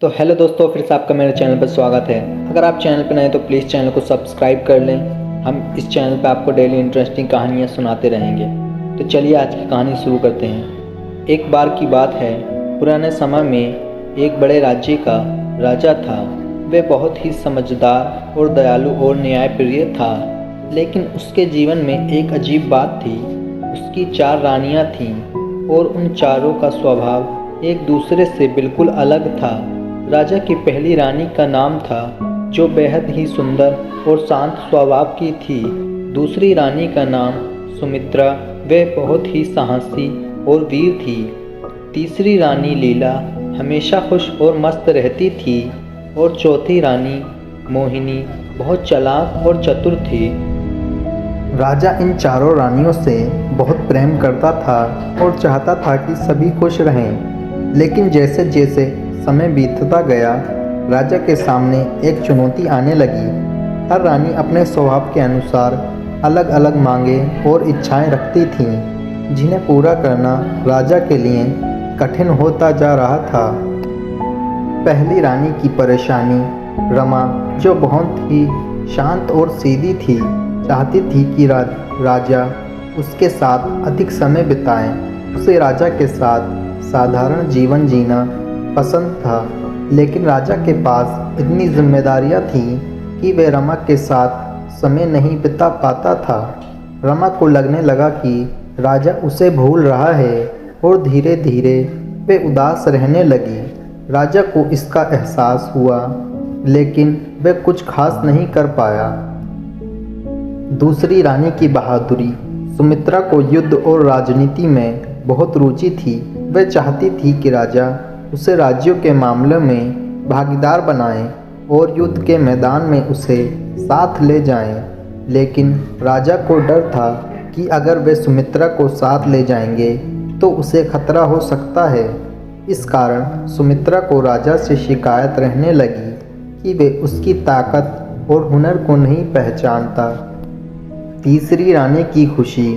तो हेलो दोस्तों, फिर से आपका मेरे चैनल पर स्वागत है। अगर आप चैनल पर नए हैं तो प्लीज़ चैनल को सब्सक्राइब कर लें। हम इस चैनल पर आपको डेली इंटरेस्टिंग कहानियाँ सुनाते रहेंगे। तो चलिए आज की कहानी शुरू करते हैं। एक बार की बात है, पुराने समय में एक बड़े राज्य का राजा था। वह बहुत ही समझदार और दयालु और न्यायप्रिय था, लेकिन उसके जीवन में एक अजीब बात थी। उसकी 4 रानियाँ थीं और उन चारों का स्वभाव एक दूसरे से बिल्कुल अलग था। राजा की पहली रानी का नाम था, जो बेहद ही सुंदर और शांत स्वभाव की थी। दूसरी रानी का नाम सुमित्रा, वह बहुत ही साहसी और वीर थी। तीसरी रानी लीला हमेशा खुश और मस्त रहती थी और चौथी रानी मोहिनी बहुत चालाक और चतुर थी। राजा इन चारों रानियों से बहुत प्रेम करता था और चाहता था कि सभी खुश रहें। लेकिन जैसे जैसे समय बीतता गया, राजा के सामने एक चुनौती आने लगी। हर रानी अपने स्वभाव के अनुसार अलग अलग मांगें और इच्छाएं रखती थीं, जिन्हें पूरा करना राजा के लिए कठिन होता जा रहा था। पहली रानी की परेशानी रमा, जो बहुत ही शांत और सीधी थी, चाहती थी कि राजा उसके साथ अधिक समय बिताए। उसे राजा के साथ साधारण जीवन जीना पसंद था, लेकिन राजा के पास इतनी जिम्मेदारियां थीं कि वह रमा के साथ समय नहीं बिता पाता था। रमा को लगने लगा कि राजा उसे भूल रहा है और धीरे धीरे वह उदास रहने लगी। राजा को इसका एहसास हुआ, लेकिन वह कुछ खास नहीं कर पाया। दूसरी रानी की बहादुरी सुमित्रा को युद्ध और राजनीति में बहुत रुचि थी। वह चाहती थी कि राजा उसे राज्यों के मामलों में भागीदार बनाएं और युद्ध के मैदान में उसे साथ ले जाएं। लेकिन राजा को डर था कि अगर वे सुमित्रा को साथ ले जाएंगे तो उसे खतरा हो सकता है। इस कारण सुमित्रा को राजा से शिकायत रहने लगी कि वे उसकी ताकत और हुनर को नहीं पहचानता। तीसरी रानी की खुशी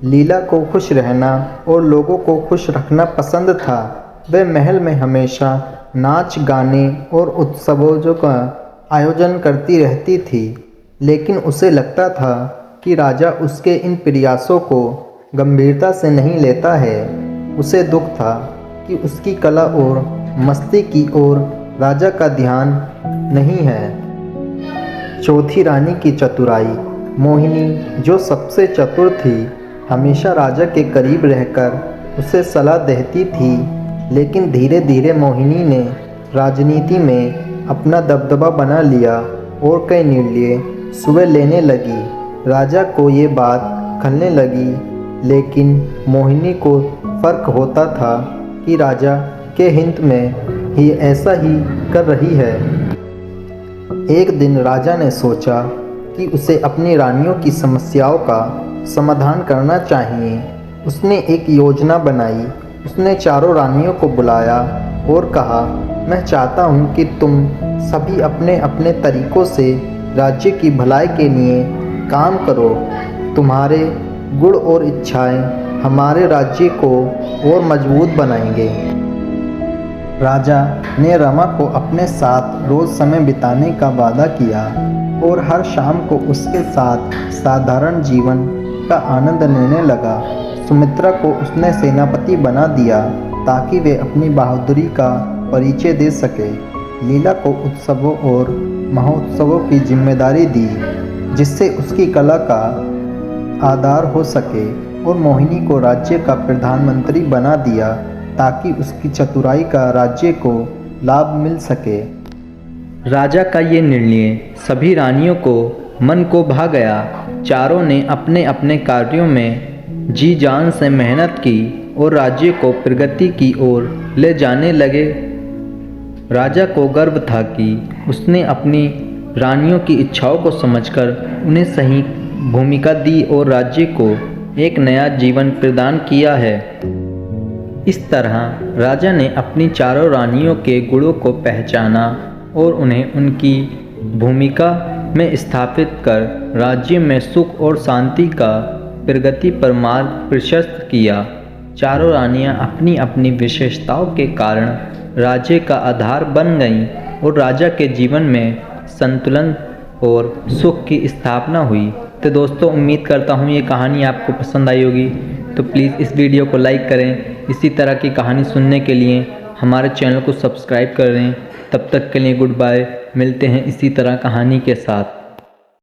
लीला को खुश रहना और लोगों को खुश रखना पसंद था। वह महल में हमेशा नाच गाने और उत्सवों का आयोजन करती रहती थी, लेकिन उसे लगता था कि राजा उसके इन प्रयासों को गंभीरता से नहीं लेता है। उसे दुख था कि उसकी कला और मस्ती की ओर राजा का ध्यान नहीं है। चौथी रानी की चतुराई मोहिनी, जो सबसे चतुर थी, हमेशा राजा के करीब रहकर उसे सलाह देती थी। लेकिन धीरे धीरे मोहिनी ने राजनीति में अपना दबदबा बना लिया और कई निर्णय स्वयं लेने लगी। राजा को ये बात खलने लगी, लेकिन मोहिनी को फर्क होता था कि राजा के हित में ही ऐसा ही कर रही है। एक दिन राजा ने सोचा कि उसे अपनी रानियों की समस्याओं का समाधान करना चाहिए। उसने एक योजना बनाई। उसने चारों रानियों को बुलाया और कहा, मैं चाहता हूँ कि तुम सभी अपने अपने तरीक़ों से राज्य की भलाई के लिए काम करो। तुम्हारे गुण और इच्छाएं हमारे राज्य को और मजबूत बनाएंगे। राजा ने रमा को अपने साथ रोज़ समय बिताने का वादा किया और हर शाम को उसके साथ साधारण जीवन का आनंद लेने लगा। सुमित्रा को उसने सेनापति बना दिया ताकि वे अपनी बहादुरी का परिचय दे सके। लीला को उत्सवों और महोत्सवों की जिम्मेदारी दी, जिससे उसकी कला का आधार हो सके, और मोहिनी को राज्य का प्रधानमंत्री बना दिया ताकि उसकी चतुराई का राज्य को लाभ मिल सके। राजा का ये निर्णय सभी रानियों को मन को भा गया। चारों ने अपने अपने कार्यों में जी जान से मेहनत की और राज्य को प्रगति की ओर ले जाने लगे। राजा को गर्व था कि उसने अपनी रानियों की इच्छाओं को समझकर उन्हें सही भूमिका दी और राज्य को एक नया जीवन प्रदान किया है। इस तरह राजा ने अपनी चारों रानियों के गुणों को पहचाना और उन्हें उनकी भूमिका में स्थापित कर राज्य में सुख और शांति का प्रगति पर मार्ग प्रशस्त किया। चारों रानियां अपनी अपनी विशेषताओं के कारण राज्य का आधार बन गईं और राजा के जीवन में संतुलन और सुख की स्थापना हुई। तो दोस्तों, उम्मीद करता हूँ ये कहानी आपको पसंद आई होगी। तो प्लीज़ इस वीडियो को लाइक करें। इसी तरह की कहानी सुनने के लिए हमारे चैनल को सब्सक्राइब करें। तब तक के लिए गुड बाय। मिलते हैं इसी तरह कहानी के साथ।